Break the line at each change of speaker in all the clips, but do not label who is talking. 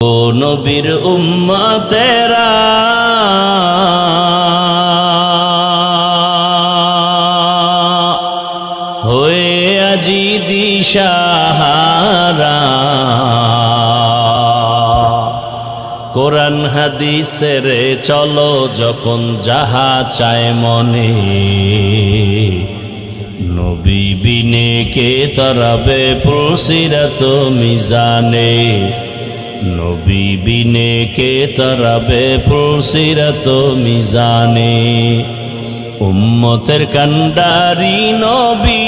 ও নবীর উম্মতেরা হয়ে আজি দিশাহারা, কোরআন হাদিসের চলো যখন যাহা চায় মনে, নবী বিনে কে তরাবে পুলসিরাত মিজানে, নবী বিনে কে তরাবে পুলসিরাত মিজানে। উম্মতের কান্ডারি নবী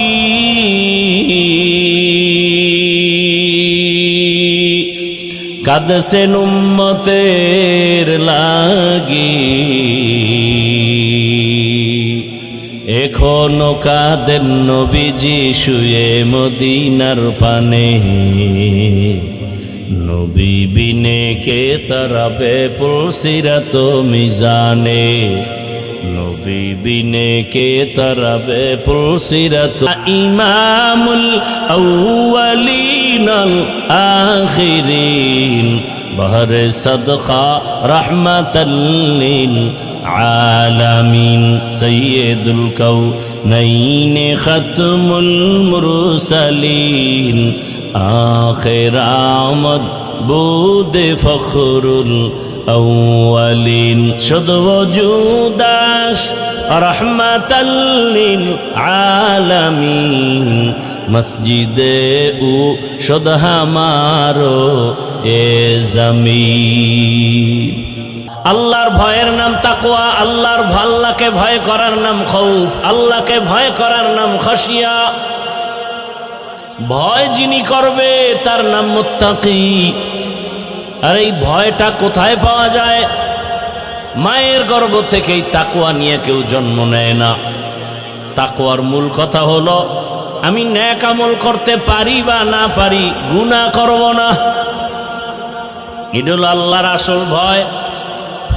কাঁদছেন উম্মতের লাগি, এখনো কাঁদেন নবীজি শুয়ে মদিনার পানে, নবী বিনে কে তরাবে পুলসিরাত মিজানে, নবী বিনে কে তরাবে পুলসিরাত। ইমামুল আউয়ালিন আল আখিরিন বহরে সদকা রহমাতাল লিল আলামিন, সাইয়্যিদুল কাউনাইন খাতমুল মুরসালিন আখির আমদ বুদে ফখরুল আউয়ালিন, শুধু ওজুদাস রহমাতাল লিল আলামিন, মসজিদে উ শুধু হামারো এ জমিন। আল্লাহর ভয়ের নাম তাকওয়া, আল্লাহকে ভয় করার নাম খৌফ, আল্লাহকে ভয় করার নাম খাশিয়া। ভয় যিনি করবে তার নাম মুত্তাকি। আর এই ভয়টা কোথায় পাওয়া যায়? মায়ের গর্ভ থেকেই তাকওয়া নিয়ে কেউ জন্ম নেয় না। তাকওয়ার মূল কথা হলো আমি নেক আমল করতে পারি বা না পারি, গুনাহ করব না। এটা হলো আল্লাহর আসল ভয়।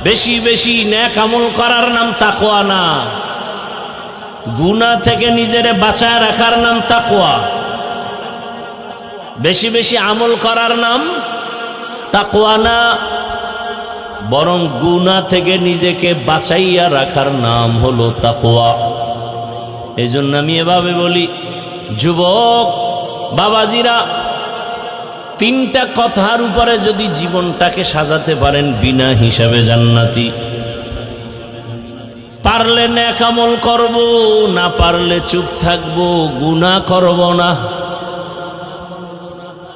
বেশি বেশি নেক আমল করার নাম তাকওয়া না, গুনাহ থেকে নিজেরে বাঁচায় রাখার নাম তাকওয়া। বেশি বেশি আমল করার নাম তাকওয়া না, বরং গুনাহ থেকে নিজেকে বাঁচাইয়া রাখার নাম হলো তাকওয়া। এই জন্য আমি এভাবে বলি, যুবক বাবাজিরা, তিনটা কথার উপরে যদি জীবনটাকে সাজাতে পারেন বিনা হিসাবে জান্নাতি। পারলে নেক আমল করব, না পারলে চুপ থাকবো, গুনাহ করব না।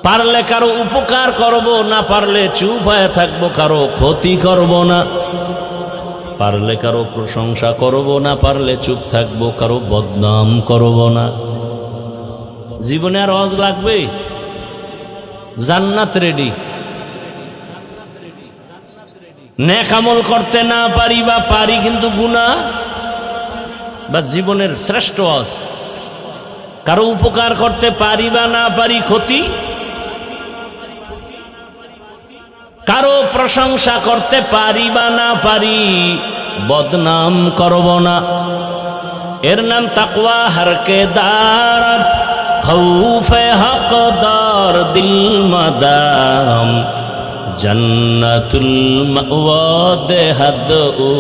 পারলে কারো উপকার করব, না পারলে চুপ হয়ে থাকবো, কারো ক্ষতি করব না। পারলে কারো প্রশংসা করব, না পারলে চুপ থাকবো, কারো বদনাম করব না। জীবনে আর হজ লাগবে? জান্নাত রেডি। নেক আমল করতে না পারি বা পারি কিন্তু গুনাহ, বা জীবনের শ্রেষ্ঠ হজ। কারো উপকার করতে পারি বা না পারি ক্ষতি, কারো প্রশংসা করতে পারি বা না পারি বদনাম করব না। এর নাম তাকওয়া। হরকে দারত খৌফে হকদার দিল মাদাম, জান্নাতুল মাওয়া দেহাদ ও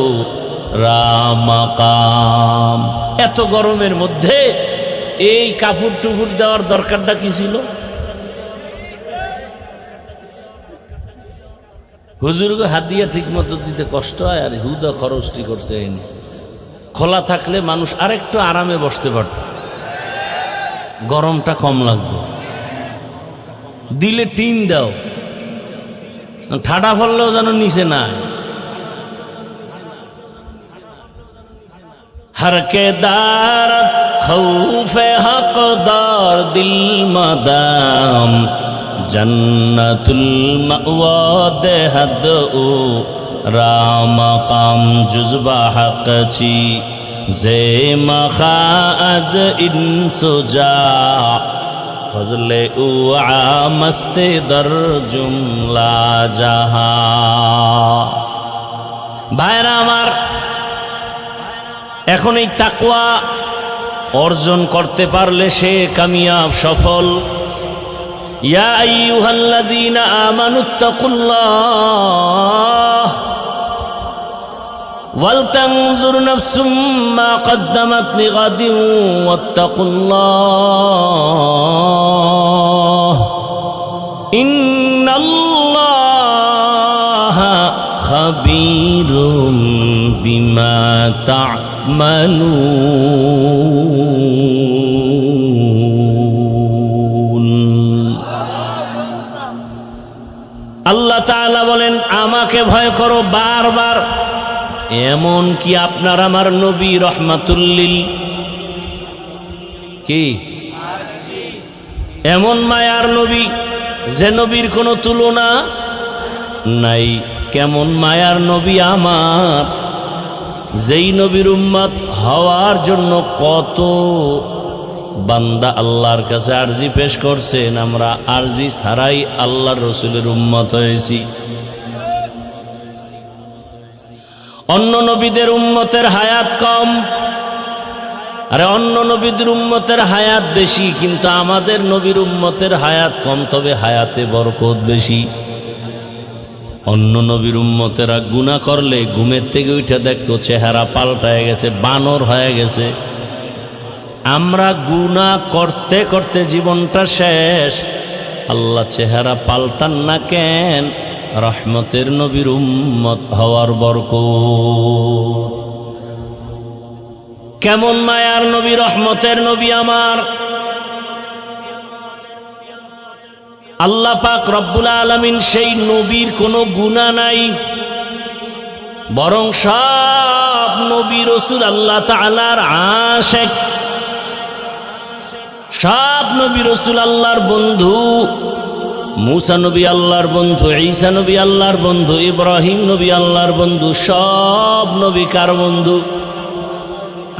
রামাকাম। এত গরমের মধ্যে এই কাপড় টুপুর দেওয়ার দরকারটা কি ছিল? হুজুরকে হাত দিয়ে ঠিক মতো দিতে কষ্ট হয়, আর হুদা খরচটি করছে। এনে খোলা থাকলে মানুষ আরেকটু আরামে বসতে পারত, গরমটা কম লাগবে। দিলে টিন দাও, ঠাডা পড়লেও যেন নিচে না। হরকে দারত খৌফে হকদার দিল মাদাম, জান্নাতুল মাওয়া দেহাদ ও রামাকাম। জুজবা হক চি জে মখাজ ইনসুজা, ফজলে উ আমস্তে দর জুমলা জাহা। ভাইরা আমার, এখন এই তাকওয়া অর্জন করতে পারলে সে কামিয়াব, সফল। ইয়া আইয়ুহাল্লাযীনা আমানুত্তাকুল্লাহ ওয়ালতানজুর নাফসুম মা কদ্দামাত লিগাদিন ওয়াত্তাকুল্লাহ ইন্নাল্লাহা খাবীরুম বিমা তা'মালুন। আল্লাহ তাআলা বলেন আমাকে ভয় করো বারবার। এমন কি আপনার আমার নবী রহমাতুল্লিল কি এমন মায়ার নবী যে নবীর কোনো তুলনা নাই। কেমন মায়ার নবী আমার, যেই নবীর উম্মত হওয়ার জন্য কত বান্দা আল্লাহর কাছে আরজি পেশ করছেন, আমরা আরজি ছাড়াই আল্লাহর রসুলের উম্মত হয়েছি। অন্য নবীদের উম্মতের হায়াত কম, আরে অন্য নবীদের উম্মতের হায়াত বেশি, কিন্তু আমাদের নবীর উম্মতের হায়াত কম, তবে হায়াতে বরকত বেশি। অন্য নবীর উম্মতেরা গুনাহ করলে ঘুমের থেকে উঠে দেখতো চেহারা পাল্টায় গেছে, বানর হয়ে গেছে। আমরা গুনাহ করতে করতে জীবনটা শেষ, আল্লাহ চেহারা পাল্টান না কেন? রহমতের নবীর উম্মত হওয়ার বরকত। কেমন মায়ার নবী, রহমতের নবী আমার। আল্লাহ পাক রব্বুল আলামিন সেই নবীর কোনো গুনাহ নাই, বরং সব নবী রাসূল আল্লাহ তাআলার আশিক, সব নবী রাসূল আল্লাহর বন্ধু। মুসা নবী আল্লাহর বন্ধু, ঈসা নবী আল্লাহর বন্ধু, ইব্রাহিম নবী আল্লাহর বন্ধু। সব নবী কার বন্ধু?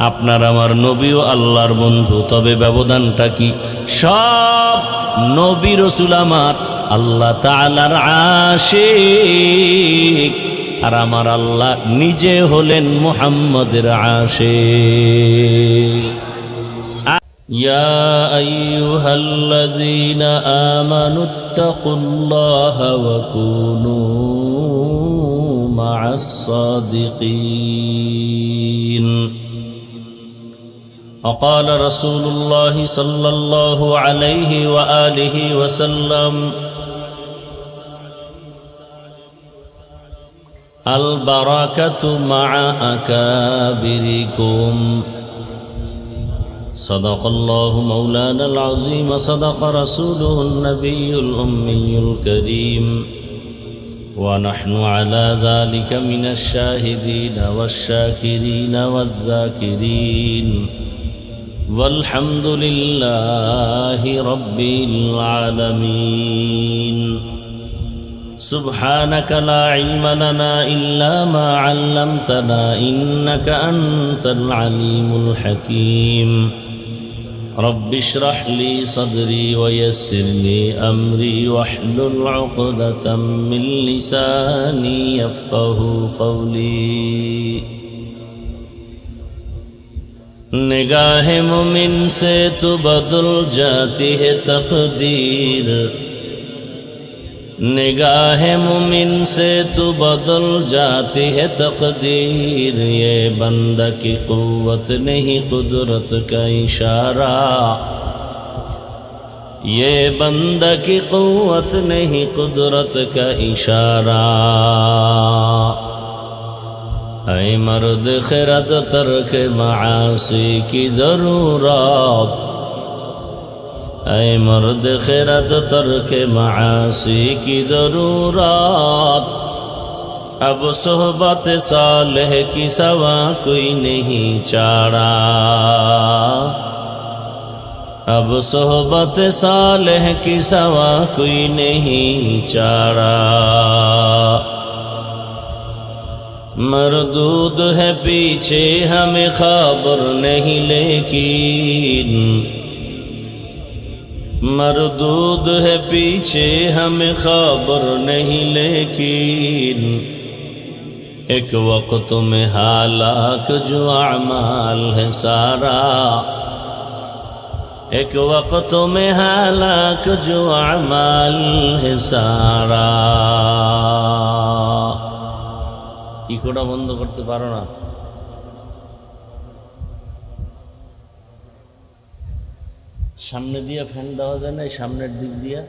আপনার আমার নবীও আল্লাহর বন্ধু, তবে ব্যবধানটা কি? সব নবী রাসূল আমার আল্লাহ তাআলার আশিক, আর আমার আল্লাহ নিজে হলেন মুহাম্মদের আশিক। ইয়া আইয়ুহাল্লাযীনা আমানুত্তাকুল্লাহা ওয়া কুনু মা'আস সাদিকিন। وقال رسول الله صلى الله عليه وآله وسلم: البركة مع أكابركم. صدق الله مولانا العظيم، صدق رسوله النبي الأمي الكريم، ونحن على ذلك من الشاهدين والشاكرين والذاكرين، والحمد لله رب العالمين. سبحانك لا علم لنا إلا ما علمتنا إنك أنت العليم الحكيم. رب اشرح لي صدري ويسر لي أمري واحلل عقدة من لساني يفقه قولي. निगाह मुमिन से तो बदल जाती है तकदीर, निगाह मुमिन से तो बदल जाती है तकदीर. ये बंदा की कुव्वत नहीं कुदरत का इशारा, ये बंदा की कुव्वत नहीं कुदरत का इशारा. ऐ मर्द खिरत तर्क मासी की जरूरत, ऐ मर्द खिरत तर्क मासी की जरूरत. अब सोहबत सालेह की सवा कोई नहीं चारा, अब सोहबत सालेह की सवा कोई नहीं चारा. मरदूद है पीछे हमें खबर नहीं, लेकिन मरदूद है पीछे हमें खबर नहीं, लेकिन एक वक्त में हालाक जो अमाल है सारा, एक वक्त में हालाक जो अमाल है सारा। ইকোটা বন্ধ করতে পারো না? সামনে দিয়ে ফ্যান দেওয়া যায় না? সামনের দিক দিয়ে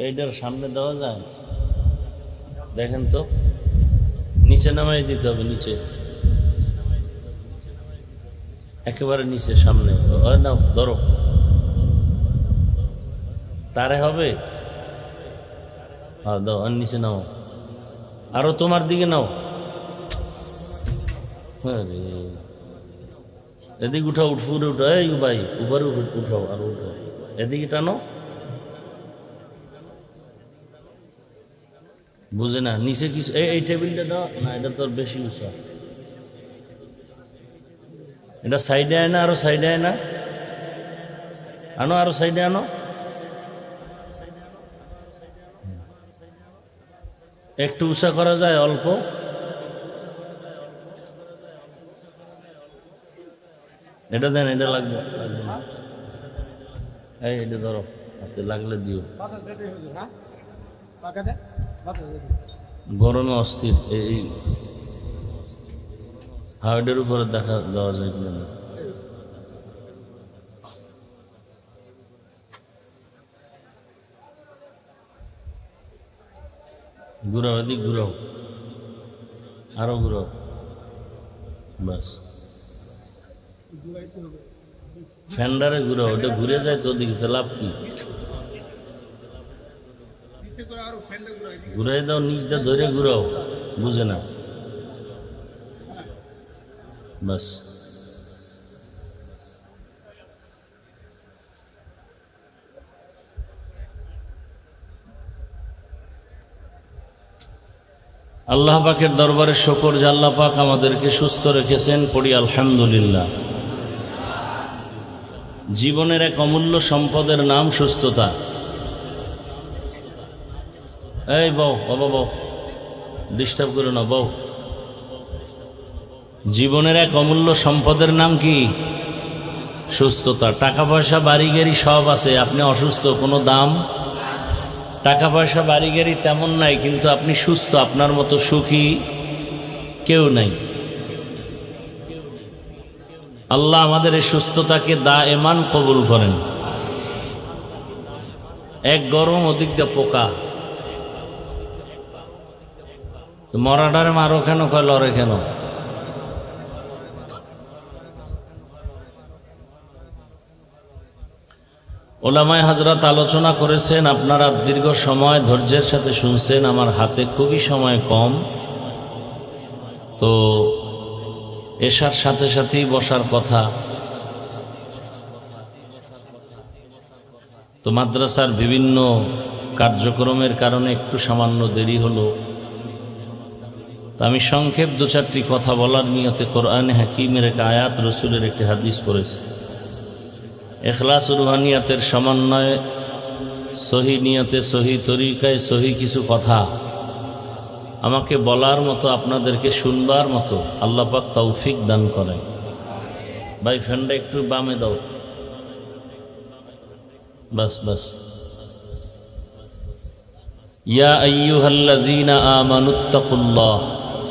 এইটার সামনে দেওয়া যায়? দেখেন তো, নিচে নামাই দিতে হবে, নিচে একেবারে নিচে, সামনে নাও, ধরো, তারে হবে। হ্যাঁ দাও, আর নিচে নাও, আরো তোমার দিকে নাও। এদিকে উঠাও, উপরে উঠাও, এই ভাই উপরে উঠাও, আরো উঠাও, এদিকে টানো। বুঝে না, নিচে কিছু, এই টেবিলটা দাও না, এটা তোর বেশি উঁচা, এটা সাইডে আয় না, আরো সাইডে আয় না, আনো, আরো সাইডে আনো। একটু উঁচা করা যায় অল্প? এটা দেন, এটা লাগবে, লাগবে না, এই এটা ধরো, হাতে লাগলে দিও। গরমে অস্থির, এই হাওয়ার উপরে দেখা দেওয়া যায় কিনা। ঘুরাও, এদিক ঘুরাও, আরো ঘুরাও, বাস। ফ্যান্ডারে ঘুরাও, ওটা ঘুরে যায় তো ওদিকে, লাভ কি? ঘুরাই দাও, নিচটা ধরে ঘুরাও, বুঝে না, বাস। আল্লাহ পাকের দরবারে শুকর যে আল্লাহ পাক আমাদেরকে সুস্থ রেখেছেন, পড়ি আলহামদুলিল্লাহ। জীবনের এক অমূল্য সম্পদের নাম সুস্থতা। এই বউ, বাবা বউ, ডিস্টার্ব করো না, বউ। জীবনের এক অমূল্য সম্পদের নাম কি? সুস্থতা। টাকা পয়সা বাড়ি গাড়ি সব আছে, আপনি অসুস্থ, কোনো দাম। টাকা পয়সা বাড়ি গাড়ি তেমন নাই, কিন্তু আপনি সুস্থ, আপনার মতো সুখী কেউ নাই। আল্লাহ আমাদের এই সুস্থতাকে দায়েমান কবুল করেন। এক গরম, ওদিক দিয়ে পোকা, মরাডারে মারো কেন, কয় লড়ে কেন? ওলামায়ে হযরত আলোচনা করেছেন, আপনারা দীর্ঘ সময় ধৈর্যের সাথে শুনছেন, আমার হাতে খুবই সময় কম, তো এশার সাথে সাথেই বসার কথা। তো মাদ্রাসার বিভিন্ন কার্যক্রমের কারণে একটু সামান্য দেরি হলো। তো আমি সংক্ষেপ দু চারটি কথা বলার নিয়তে কোরআনে হাকিমের এক আয়াত, রসুলের একটি হাদিস পড়েছি। ইখলাস রুহানিয়াতের সমন্বয়ে সহি নিয়তে, সহি তরিকায়, সহি কিছু কথা আমাকে বলার মতো, আপনাদেরকে শুনবার মতো আল্লাহ পাক তৌফিক দান করেন। ভাই ফ্যানটা একটু বামে দাও, বাস বাস। ইয়া আইয়ুহাল্লাযীনা আমানুত্তাকুল্লাহ,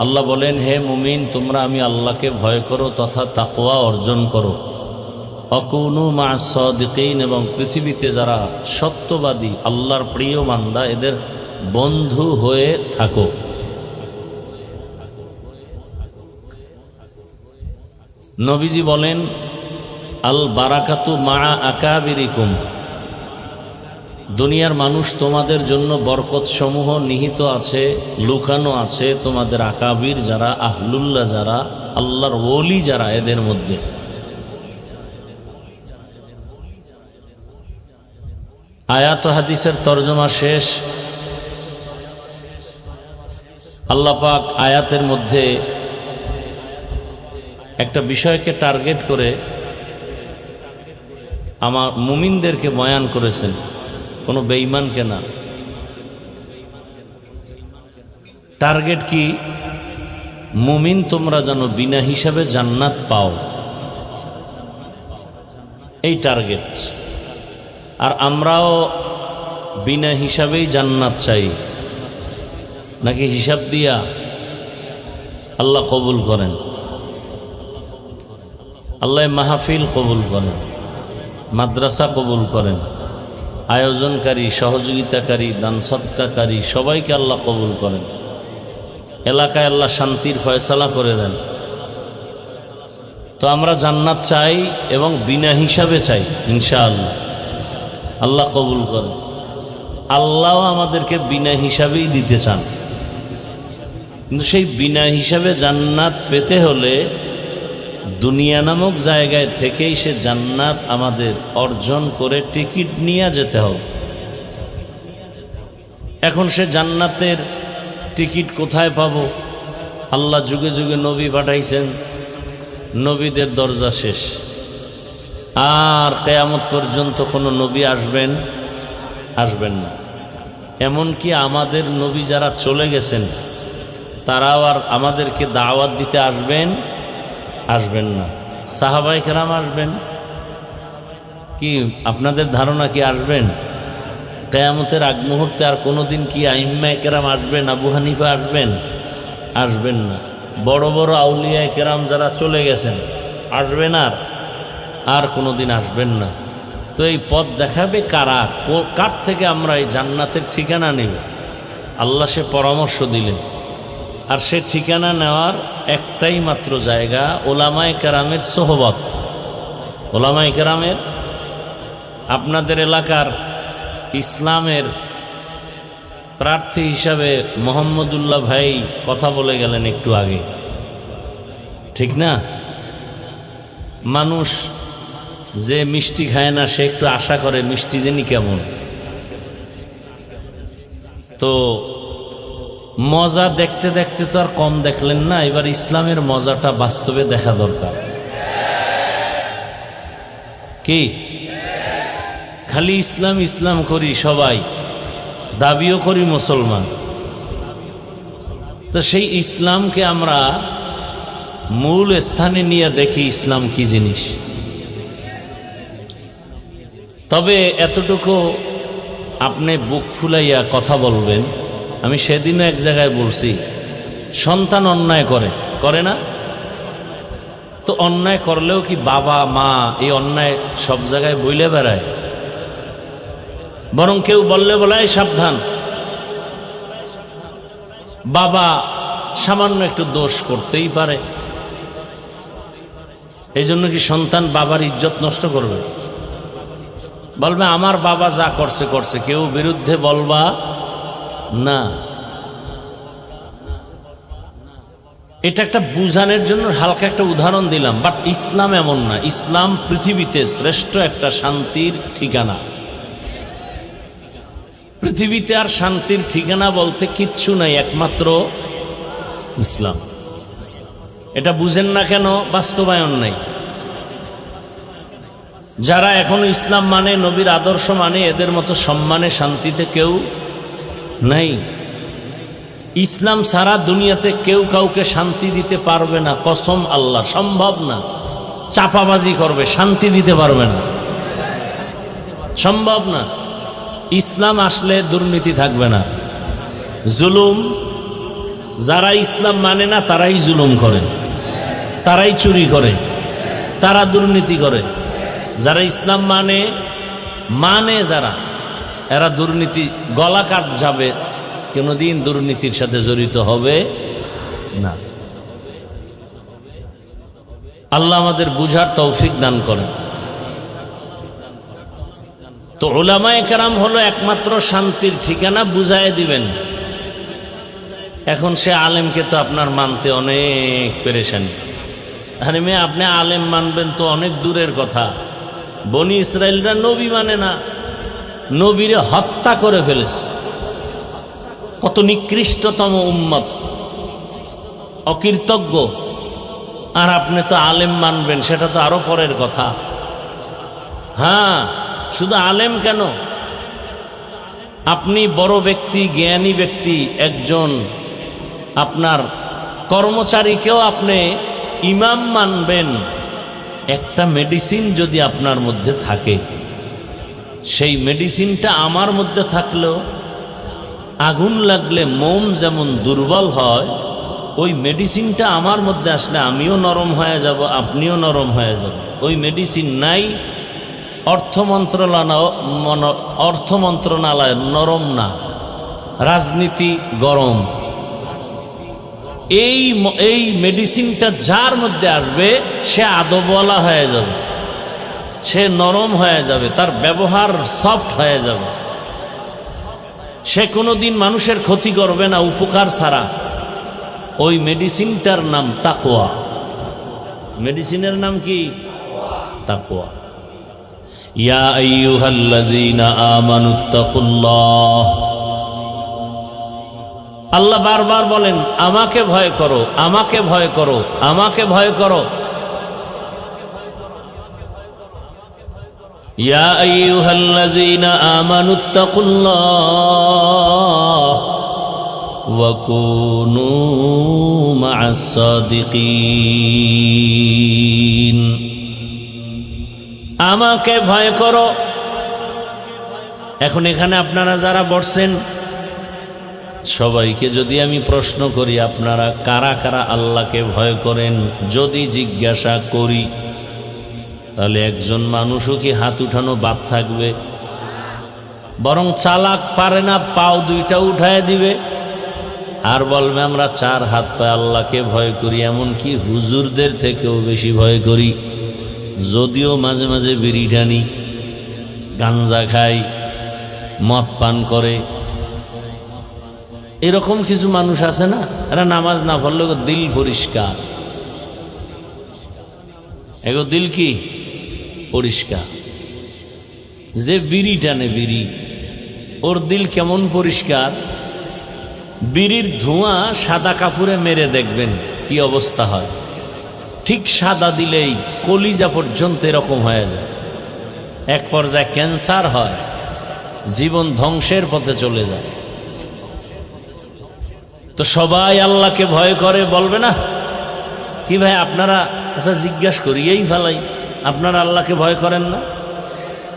আল্লাহ বলেন, হে মুমিন, তোমরা আমি আল্লাহকে ভয় করো তথা তাকওয়া অর্জন করো। অকুনু মা'আস সাদিকিন, এবং পৃথিবীতে যারা সত্যবাদী, আল্লাহর প্রিয় বান্দা, এদের বন্ধু হয়ে থাকো। নবীজি বলেন, আল বারাকাতু মা'a আকাবিরিকুম, দুনিয়ার মানুষ তোমাদের জন্য বরকত সমূহ নিহিত আছে, লুকানো আছে তোমাদের আকাবির যারা, আহলুল্লাহ যারা, আল্লাহর ওলি যারা, এদের মধ্যে। আয়াত হাদিসের তরজমা শেষ। আল্লাহ পাক আয়াতের মধ্যে একটা বিষয়কে টার্গেট করে আমার মুমিনদেরকে বয়ান করেছেন, কোনো বেঈমানকে না। টার্গেট কি? মুমিন তোমরা যেন বিনা হিসাবে জান্নাত পাও, এই টার্গেট। আর আমরাও বিনা হিসাবেই জান্নাত চাই, নাকি হিসাব দিয়া? আল্লাহ কবুল করেন, আল্লাহ মাহফিল কবুল করেন, মাদ্রাসা কবুল করেন, আয়োজনকারী, সহযোগিতাকারী, দান সৎকারী সবাইকে আল্লাহ কবুল করেন। এলাকায় আল্লাহ শান্তির ফয়সালা করে দেন। তো আমরা জান্নাত চাই এবং বিনা হিসাবে চাই ইনশাআল্লাহ। আল্লাহ কবুল করেন। আল্লাহ আমাদেরকে বিনা হিসাবেই দিতে চান, কিন্তু সেই বিনা হিসাবে জান্নাত পেতে হলে দুনিয়া নামক জায়গায় থেকেই সে জান্নাত আমাদের অর্জন করে টিকিট নিয়ে যেতে হবে। এখন সে জান্নাতের টিকিট কোথায় পাবো? আল্লাহ যুগে যুগে নবী পাঠাইছেন, নবীদের দরজা শেষ, আর কিয়ামত পর্যন্ত কোনো নবী আসবেন না। এমনকি আমাদের নবী যারা চলে গেছেন তারাও আর আমাদেরকে দাওয়াত দিতে আসবেন না। সাহাবায়ে কেরাম আসবেন কি? আপনাদের ধারণা কি আসবেন? কিয়ামতের আগ মুহূর্তে আর কোনোদিন কি আইম্মায়ে কেরাম আসবেন? আবু হানিফা আসবেন না। বড় বড় আউলিয়ায়ে কেরাম যারা চলে গেছেন আসবেন আর কোনোদিন আসবেন না। তো এই পথ দেখাবে কারা? কার থেকে আমরা এই জান্নাতের ঠিকানা নেব? আল্লাহ সে পরামর্শ দিলেন, আর সে ঠিকানা নেওয়ার একটাই মাত্র জায়গা, ওলামায়ে কেরামের সোহবত। ওলামায়ে কেরামের, আপনাদের এলাকার ইসলামের প্রার্থী হিসাবে মোহাম্মদুল্লাহ ভাই কথা বলে গেলেন একটু আগে, ঠিক না? মানুষ যে মিষ্টি খায় না সে একটু আশা করে মিষ্টি জানি কেমন। তো মজা দেখতে দেখতে তো আর কম দেখলেন না, এবার ইসলামের মজাটা বাস্তবে দেখা দরকার। কি খালি ইসলাম ইসলাম করি সবাই, দাবিও করি মুসলমান, তো সেই ইসলামকে আমরা মূল স্থানে নিয়ে দেখি ইসলাম কি জিনিস। তবে এতটুকু আপনি বুক ফুলাইয়া কথা বলবেন। আমি সেদিনও এক জায়গায় বলছি, সন্তান অন্যায় করে না? তো অন্যায় করলেও কি বাবা মা এই অন্যায় সব জায়গায় বইলে বেড়ায়? বরং কেউ বললে বলায় সাবধান, বাবা সামান্য একটু দোষ করতেই পারে, এই জন্য কি সন্তান বাবার ইজ্জত নষ্ট করবে? বলবে আমার বাবা যা করছে, কেউ বিরুদ্ধে বলবা না। এটা একটা বুঝানোর জন্য হালকা একটা উদাহরণ দিলাম, বাট ইসলাম এমন না। ইসলাম পৃথিবীতে শ্রেষ্ঠ একটা শান্তির ঠিকানা। পৃথিবীতে আর শান্তির ঠিকানা বলতে কিচ্ছু নাই, একমাত্র ইসলাম। এটা বুঝেন না কেন? বাস্তবায়ন নাই। যারা এখনো ইসলাম মানে, নবীর আদর্শ মানে, এদের মতো সম্মানে শান্তিতে কেউ নাই। ইসলাম সারা দুনিয়াতে কেউ কাউকে শান্তি দিতে পারবে না, কসম আল্লাহ, সম্ভব না। চাপাবাজি করবে, শান্তি দিতে পারবে না, সম্ভব না। ইসলাম আসলে দুর্নীতি থাকবে না, জুলুম। যারা ইসলাম মানে না তারাই জুলুম করে, তারাই চুরি করে, তারা দুর্নীতি করে। যারা ইসলাম মানে যারা, এরা দুর্নীতি গলা কাট যাবে, কোনোদিন দুর্নীতির সাথে জড়িত হবে না। আল্লাহ আমাদের বুঝার তৌফিক দান করেন। তো উলামায়ে কেরাম হলো একমাত্র শান্তির ঠিকানা, বুঝায় দিবেন। এখন সে আলেমকে তো আপনার মানতে অনেক পেরেশানি। আরে মেয়ে, আপনি আলেম মানবেন তো অনেক দূরের কথা। বনি ইসরায়েলরা নবী মানে না, নবীরে হত্যা করে ফেলেছে। কত নিকৃষ্টতম উম্মত, অকৃতজ্ঞ। আর আপনি তো আলেম মানবেন, সেটা তো আরো পরের কথা। হ্যাঁ, শুধু আলেম কেন, আপনি বড় ব্যক্তি, জ্ঞানী ব্যক্তি, একজন আপনার কর্মচারীকেও আপনি ইমাম মানবেন। একটা মেডিসিন যদি আপনার মধ্যে থাকে, সেই মেডিসিনটা আমার মধ্যে থাকলেও আগুন লাগলে মোম যেমন দুর্বল হয়, ওই মেডিসিনটা আমার মধ্যে আসলে আমিও নরম হয়ে যাব, আপনিও নরম হয়ে যাব। ওই মেডিসিন নাই, অর্থ মন্ত্রণালয় নরম না, রাজনীতি গরম। এই মেডিসিনটা যার মধ্যে আসবে সে আদবওয়ালা হয়ে যাবে, সে নরম হয়ে যাবে, তার ব্যবহার সফট হয়ে যাবে, সে কোনোদিন মানুষের ক্ষতি করবে না উপকার ছাড়া। ওই মেডিসিনটার নাম তাকওয়া। মেডিসিনের নাম কি? তাকওয়া। ইয়া আইয়ুহাল্লাযীনা আমানুত্তাকুল্লাহ। আল্লাহ বারবার বলেন আমাকে ভয় করো, আমাকে ভয় করো, আমাকে ভয় করো। ইয়া আইয়ুহাল্লাযীনা আমানুত্তাকুল্লাহ ওয়া কুনু মা'আস সাদিকিন। আমাকে ভয় করো। এখন এখানে আপনারা যারা বসছেন সবাইকে যদি আমি প্রশ্ন করি আপনারা কারা কারা আল্লাহকে ভয় করেন, যদি জিজ্ঞাসা করি, তাহলে একজন মানুষও কি হাত উঠানো বাদ থাকবে? বরং চালাক পারে না, পাও দুইটা উঠায় দিবে আর বলবে আমরা চার হাত পায়ে আল্লাহকে ভয় করি, এমনকি হুজুরদের থেকেও বেশি ভয় করি। যদিও মাঝে মাঝে বিড়ি টানি, গাঞ্জা খাই, মদ পান করে, এরকম কিছু মানুষ আছে না, এরা নামাজ না পড়লে দিল পরিষ্কার, এগো দিল কি পরিষ্কার। যে বিড়ি টানে বিড়ি, ওর দিল কেমন পরিষ্কার। বিড়ির ধোঁয়া সাদা কাপড়ে মেরে দেখবেন কি অবস্থা হয়, ঠিক সাদা দিলেই কলিজা পর্যন্ত এরকম হয়ে যায়, এক পর্যায়ে ক্যান্সার হয়, জীবন ধ্বংসের পথে চলে যায়। তো সবাই আল্লাহকে ভয় করে, বলবে না কি ভাই আপনারা? আচ্ছা জিজ্ঞাসা করি, এই ফেলাই আপনারা আল্লাহকে ভয় করেন না?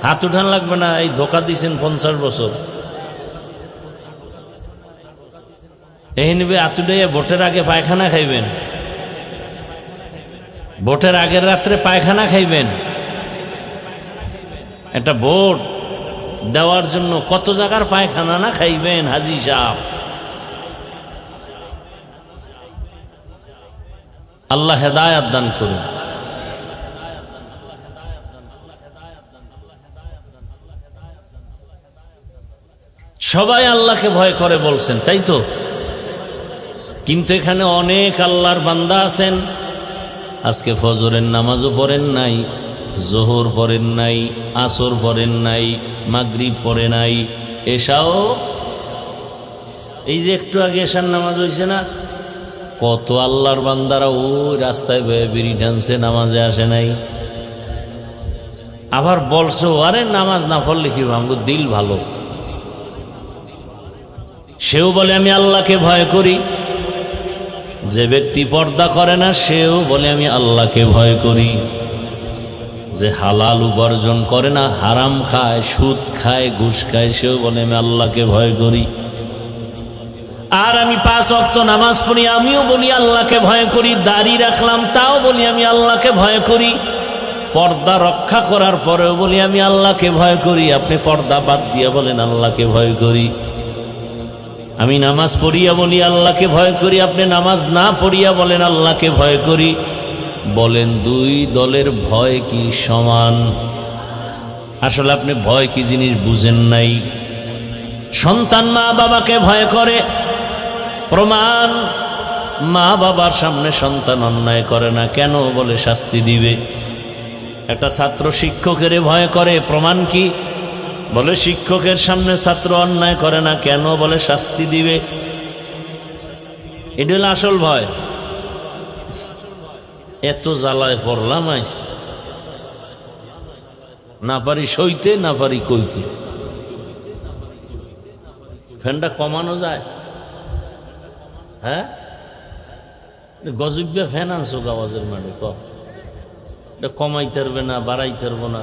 হাত উঠান লাগবে না। এই ধোকা দিয়েছেন 50 বছর, এই নিবে আতুডাইয়া ভোটের আগে পায়খানা খাইবেন, ভোটের আগের রাত্রে পায়খানা খাইবেন। একটা ভোট দেওয়ার জন্য কত জায়গার পায়খানা না খাইবেন হাজি সাহেব। আল্লাহ হেদায়েত দান করুন। সবাই আল্লাহকে ভয় করে বলছেন, তাই তো? কিন্তু এখানে অনেক আল্লাহর বান্দা আছেন আজকে ফজরের নামাজও পড়েন নাই, জোহর পড়েন নাই, আসর পড়েন নাই, মাগরিব পড়ে নাই, এশাও এই যে একটু আগে এশার নামাজ হয়েছে না, কত আল্লাহর বান্দারা ওই রাস্তায় বিড়ি টানছে, নামাজে আসে নাই। আবার বলছো আরে নামাজ না পড়লে কি আমার দিল ভালো। সেও বলে আমি আল্লাহকে ভয় করি। যে ব্যক্তি পর্দা করে না সেও বলে আমি আল্লাহকে ভয় করি। যে হালাল উপার্জন করে না, হারাম খায়, সুদ খায়, ঘুষ খায়, সেও বলে আমি আল্লাহকে ভয় করি। আর আমি 5 ওয়াক্ত নামাজ পড়ি, আমিও বলি আল্লাহকে ভয় করি। দাড়ি রাখলাম, তাও বলি আমি আল্লাহকে ভয় করি। পর্দা রক্ষা করার পরেও বলি আমি আল্লাহকে ভয় করি। আপনি পর্দা বাদ দিয়ে বলেন আল্লাহকে ভয় করি। আমি নামাজ পড়িয়া বলি আল্লাহকে ভয় করি, আপনি নামাজ না পড়িয়া বলেন আল্লাহকে ভয় করি। বলেন দুই দলের ভয় কি সমান? আসলে আপনি ভয় কি জিনিস বুঝেন নাই। সন্তান মা বাবাকে ভয় করে, প্রমাণ মা বাবার সামনে সন্তান অন্যায় করে না, কেন? বলে শাস্তি দিবে। একটা ছাত্র শিক্ষকের ভয় করে, প্রমাণ কি? বলে শিক্ষকের সামনে ছাত্র অন্যায় করে না, কেন? বলে শাস্তি দিবে। এটা হলো আসল ভয়। এত জ্বালায় পড়লাম আইস, না পারি সইতে, না পারি কইতে। ফ্যানটা কমানো যায়? হ্যাঁ, গজব্যা ফ্যান আনছো আওয়াজের মাঠে এটা কমাইতে পারবে না, বাড়াইতে পারবো না,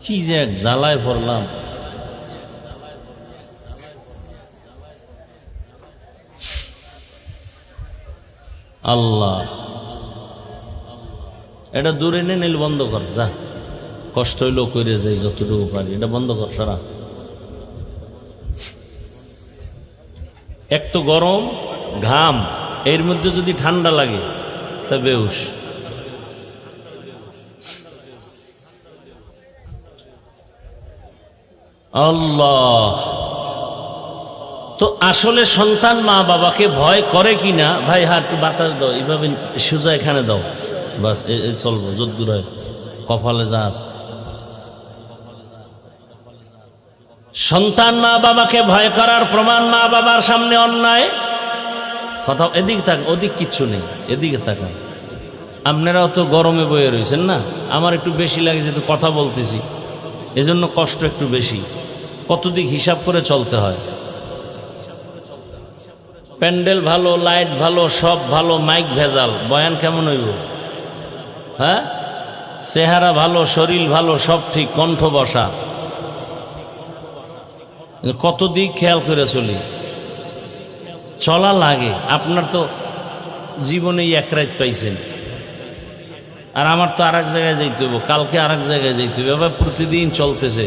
কি যে এক জ্বালায় পড়লাম। আল্লাহ, এটা দূরে এনে নিল, বন্ধ কর, যা, কষ্ট হইলেও করে যাই যতটুকু পারি, এটা বন্ধ কর সারা। এক তো গরম, ঘাম, এর মধ্যে যদি ঠান্ডা লাগে তা বেউস। আল্লাহ, তো আসলে সন্তান মা বাবাকে ভয় করে কিনা? ভাই হাত বাতাস দাও, এইভাবে সোজা এখানে দাও, বাস চলবো, যদ্দূর হয় কপালে যা আছে। সন্তান মা বাবাকে ভয় করার প্রমাণ, মা বাবার সামনে অন্যায় কথা, এদিকে তাকান, ওদিক কিচ্ছু নেই, এদিকে তাকান। আপনারাও তো গরমে বয়ে রয়েছেন না, আমার একটু বেশি লাগে যেহেতু কথা বলতেছি, এজন্য কষ্ট একটু বেশি। কতদিক হিসাব করে চলতে হয়। প্যান্ডেল ভালো, লাইট ভালো, সব ভালো, মাইক ভেজাল, বয়ান কেমন হইব? হ্যাঁ, চেহারা ভালো, শরীর ভালো, সব ঠিক, কণ্ঠ বসা, কত দিক খেয়াল করে চলি, চলা লাগে। আপনার তো জীবনে এক রাত পাইছেন, আর আমার তো আর এক জায়গায় যাইতে হইব, কালকে আর এক জায়গায় যাইতে হইব, এবার প্রতিদিন চলতেছে।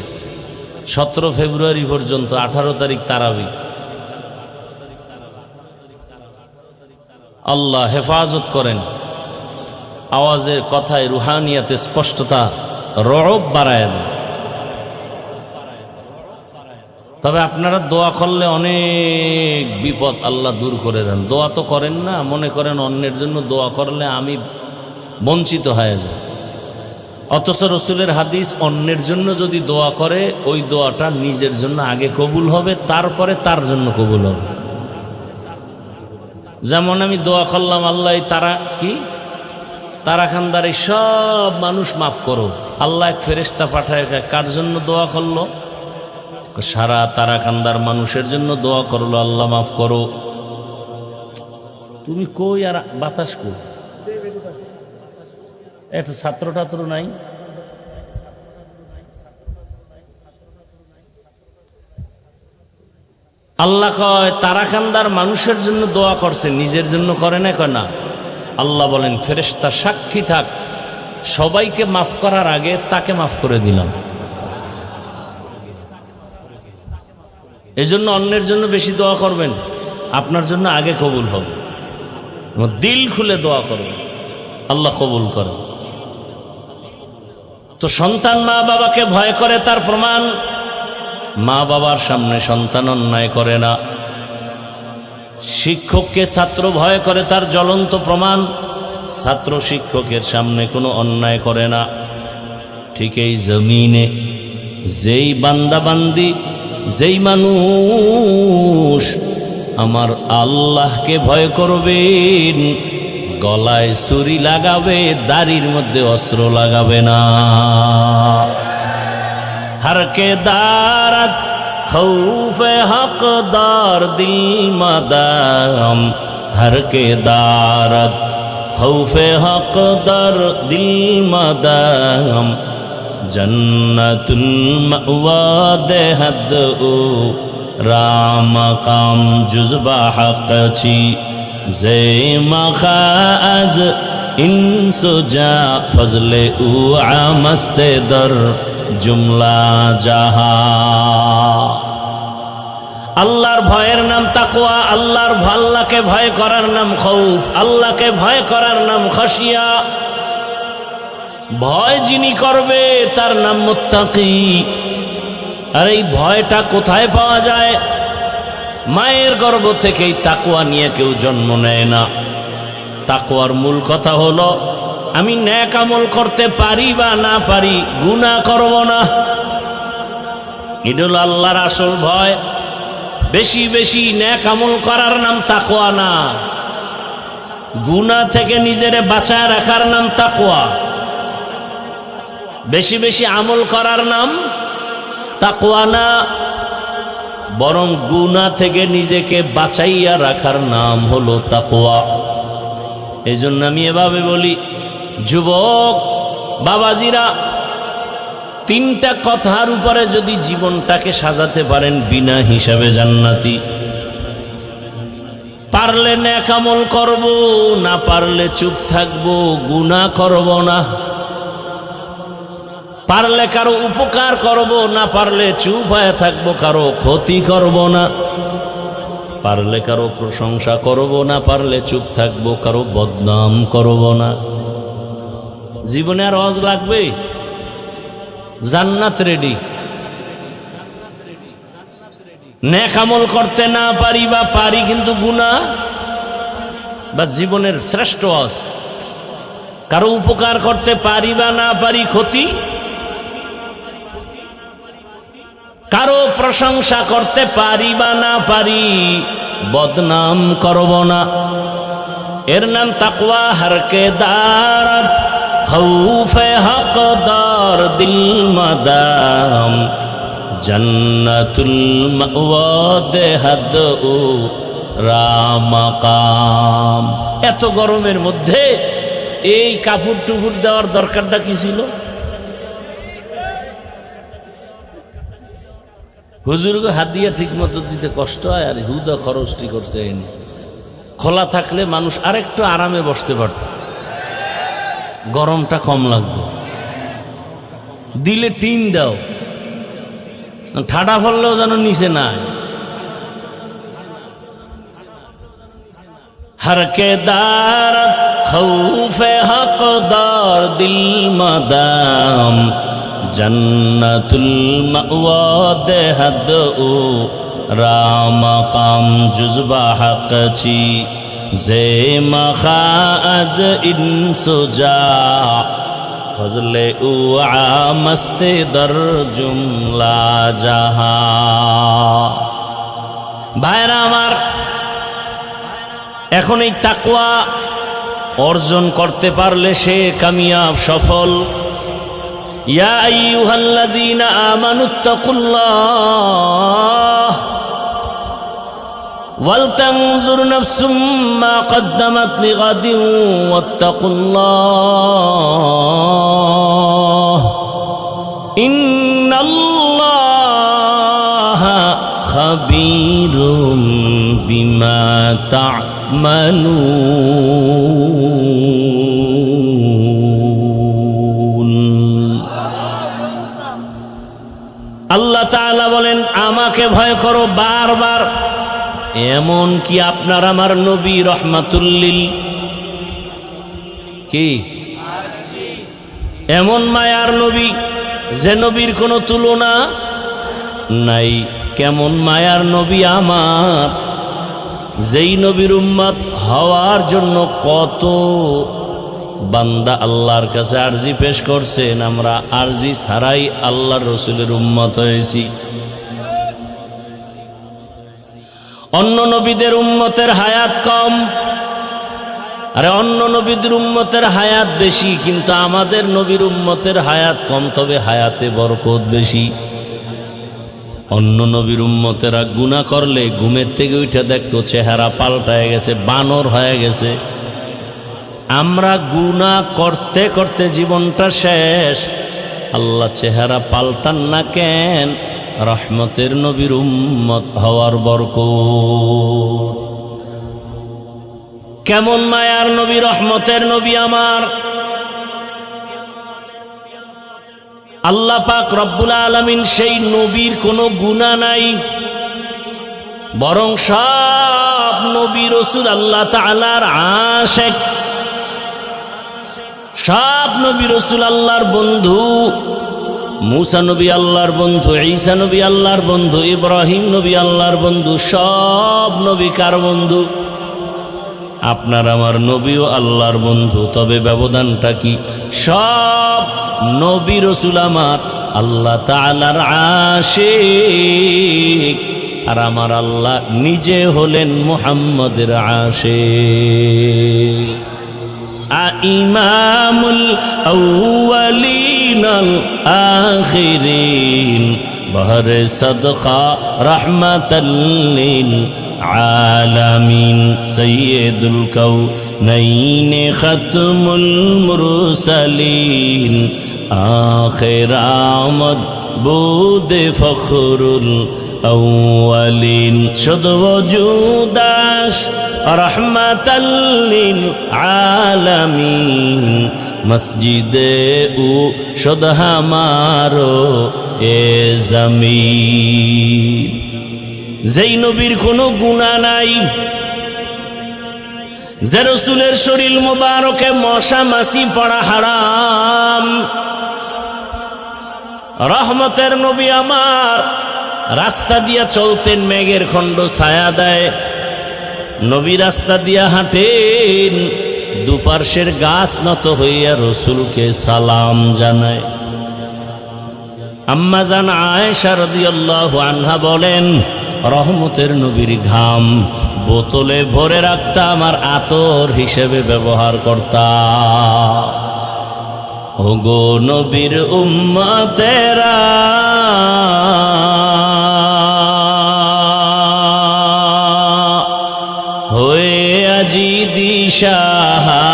17 ফেব্রুয়ারি পর্যন্ত, 18 তারিখ তারাবি। আল্লাহ হেফাজত করেন, আওয়াজের কথায় রুহানিয়াতে স্পষ্টতা, রব বাড়ায় দেন। তবে আপনারা দোয়া করলে অনেক বিপদ আল্লাহ দূর করে দেন। দোয়া তো করেন না, মনে করেন অন্যের জন্য দোয়া করলে আমি বঞ্চিত হয়ে যাই। অথচ রসুলের হাদিস, অন্যের জন্য যদি দোয়া করে ওই দোয়াটা নিজের জন্য আগে কবুল হবে, তারপরে তার জন্য কবুল হবে। যেমন আমি দোয়া করলাম, আল্লাহ তারা কি তারাখান্দার এই সব মানুষ মাফ করো, আল্লাহ এক ফেরেশতা পাঠায়, কার জন্য দোয়া করলো? সারা তারাকান্দার মানুষের জন্য দোয়া করলো, আল্লাহ মাফ করো। তুমি কই আর বাতাস কই? একটা ছাত্র টাত্র নাই? আল্লাহ কয় তারাকান্দার মানুষের জন্য দোয়া করছে, নিজের জন্য করে না। কয় না। আল্লাহ বলেন ফেরেশতা সাক্ষী থাক, সবাইকে মাফ করার আগে তাকে মাফ করে দিলাম। এজন্য অন্যের জন্য বেশি দোয়া করবেন, আপনার জন্য আগে কবুল হবে। দিল খুলে দোয়া করবেন, আল্লাহ কবুল করে। তো সন্তান মা বাবাকে ভয় করে, তার প্রমাণ মা বাবার সামনে সন্তান অন্যায় করে না। শিক্ষককে ছাত্র ভয় করে, তার জ্বলন্ত প্রমাণ ছাত্র শিক্ষকের সামনে কোনো অন্যায় করে না। ঠিক এই জমিনে যেই বান্দাবান্দি, যেই মানুষ আমার আল্লাহকে ভয় করবেন, গলায় ছুরি লাগাবে, দাড়ির মধ্যে অস্ত্র লাগাবে না। হরকে দারত খৌফে হকদার দিল মাদাম, হরকে দারত খৌফে হকদার দিল মাদাম, জন্নতুল মাওয়া দেহদ ও রাম কাম জুজবা হক ছি, জে মখাজ ইনসুজা ফজলে উ আমস্তে দর জুমলা জাহা। আল্লাহর ভয়ের নাম তাকওয়া, আল্লাহকে ভয় করার নাম খৌফ, আল্লাহকে ভয় করার নাম খাশিয়া। ভয় যিনি করবে তার নাম মুত্তাকি। আর এই ভয়টা কোথায় পাওয়া যায়? মায়ের গর্ভ থেকেই তাকওয়া নিয়ে কেউ জন্ম নেয় না। তাকওয়ার মূল কথা হলো আমি নেক আমল করতে পারি বা না পারি, গুনাহ করব না। এটা হলো আল্লাহর আসল ভয়। বেশি বেশি নেক আমল করার নাম তাকওয়া না, গুনাহ থেকে নিজেরে বাঁচায় রাখার নাম তাকওয়া। বেশি বেশি আমল করার নাম তাকওয়া না। বরং গুনাহ থেকে নিজেকে বাঁচাইয়া রাখার নাম হলো তাকওয়া। এই জন্য আমি এভাবে বলি, যুবক বাবাজিরা, তিনটা কথার উপরে যদি জীবনটাকে সাজাতে পারেন বিনা হিসাবে জান্নাতি। পারলে নেক আমল করব, না পারলে চুপ থাকবো, গুনাহ করব না। পারলে কারো উপকার করব, না পারলে চুপ হয়ে থাকবো, কারো ক্ষতি করব না। পারলে কারো প্রশংসা করব, না পারলে চুপ থাকবো, কারো বদনাম করব না। জীবনে আর হজ লাগবে? জান্নাত রেডি। নেক আমল করতে না পারি বা পারি কিন্তু গুনাহ, বা জীবনের শ্রেষ্ঠ হজ। কারো উপকার করতে পারি বা না পারি ক্ষতি, কারো প্রশংসা করতে পারি বা না পারি বদনাম করব না। এর নাম তাকওয়া। হরকে দারত খৌফে হকদার দিল মাদাম জন্নতুল মাওয়া দেহাদ ও রামাকাম। এত গরমের মধ্যে এই কাপড় টুকুর দেওয়ার দরকারটা কি ছিল? হুজুরকে হাদিয়া ঠিক মতো দিতে কষ্ট হয়, আর হুদা খরচটি করছে। খোলা থাকলে মানুষ আরেকটু আরামে বসতে পারত, গরমটা কম লাগবে। দিলে টিন দাও, ঠাডা পড়লেও যেন নিচে নাই। হরকে দারত খৌফে হকদার দিল মাদাম জন্নতুল মাওয়া দেহাদ ও রামাকাম জুজবা হক চি জে মখাজ ইনসুজা ফজলে উ আমস্তে দর জুমলা জাহা। ভাইরা আমার, এখন এই তাকওয়া অর্জন করতে পারলে সে কামিয়াব, সফল। ইয়া আইয়ুহাল্লাযীনা আমানুত্তাকুল্লাহ ওয়াল তানজুর নাফসুম মা কদ্দামাত লিগাদিন ওয়াত্তাকুল্লাহ ইন্নাল্লাহা খাবীরুম বিমা তা'মালুন। আল্লাহ তাআলা বলেন, আমাকে ভয় করো বারবার। এমন কি আপনার আমার নবী রহমাতুল্লিল কি এমন মায়ার নবী যে নবীর কোনো তুলনা নাই। কেমন মায়ার নবী আমার, যেই নবীর উম্মত হওয়ার জন্য কত বান্দা আল্লাহর কাছে আরজি পেশ করছেন। আমরা আরজি ছাড়াই আল্লাহর রসুলের উম্মত হয়েছি। অন্য নবীদের উম্মতের হায়াত কম, আরে অন্য নবীদের উম্মতের হায়াত বেশি, কিন্তু আমাদের নবীর উম্মতের হায়াত কম, তবে হায়াতে বরকত বেশি। অন্য নবীর উম্মতেরা গুনাহ করলে ঘুমের থেকে উঠে দেখতো চেহারা পাল্টায় গেছে, বানর হয়ে গেছে। আমরা গুনাহ করতে করতে জীবনটা শেষ। আল্লাহ চেহারা পাল্টান না কেন? রহমতের নবীর উম্মত হওয়ার বরকত। কেমন মায়ার নবী, রহমতের নবী আমার। আল্লাহ পাক রব্বুল আলামিন সেই নবীর কোনো গুনাহ নাই, বরং সব নবী রাসূল আল্লাহ তাআলার আশিক। সব নবী রাসূল আল্লাহর বন্ধু। মুসা নবী আল্লাহর বন্ধু, ঈসা নবী আল্লাহর বন্ধু, ইব্রাহিম নবী আল্লাহর বন্ধু। সব নবী কার বন্ধু? আপনার আমার নবীও আল্লাহর বন্ধু, তবে ব্যবধানটা কি? সব নবী রাসূল আমার আল্লাহ তাআলার আশিক, আর আমার আল্লাহ নিজে হলেন মুহাম্মদের আশিক। ইমামুল আউয়ালিন আল আখিরিন बहरे सदका रहमतल लिल आलमीन सय्यदुल कौनैन खत्मुल मुरसलीन आखिर आमद बुद फखरुल अव्वलीन शुद्ध वजूदाश रहमतल लिल आलमीन मस्जिदे उ शुद्ध हमारो ए जमीन যেই নবীর কোনো গুনাহ নাই, যে রাসূলের শরীর মোবারকে মশা মাছি পড়া হারাম, রহমতের নবী আমার রাস্তা দিয়া চলতেন মেঘের খণ্ড ছায়া দেয়, নবী রাস্তা দিয়া হাঁটেন দুপার্শ্বের গাছ নত হইয়া রসুলকে সালাম জানায়। আম্মা জান আয়েশা রাদিয়াল্লাহু আনহা বলেন, রহমতের নবীর ঘাম বোতলে ভরে রাখতাম আর আতর হিসেবে ব্যবহার করতাম। ওগো নবীর উম্মতেরা হয়ে আজি দিশাহারা,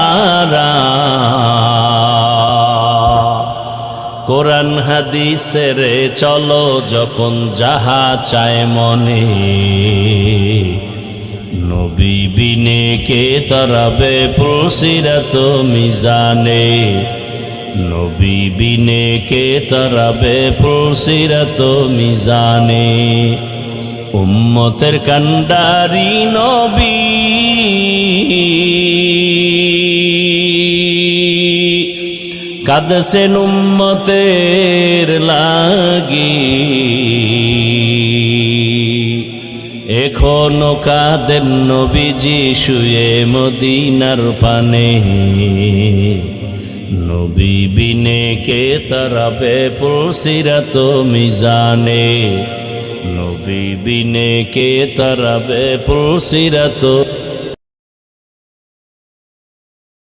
কোরআন হাদিসের চলো যখন যাহা চায় মনে, নবী বিনে কে তরাবে পুলসিরাত মিজানে, নবী বিনে কে তরাবে পুলসিরাত মিজানে। উম্মতের কান্ডারি নবী কাঁদছেন উম্মতের লাগি, এখনো কাঁদেন নবীজি শুয়ে মদিনার পানে, নবী বিনে কে তরাবে পুলসিরাত মিজানে, নবী বিনে কে তরাবে পুলসিরাত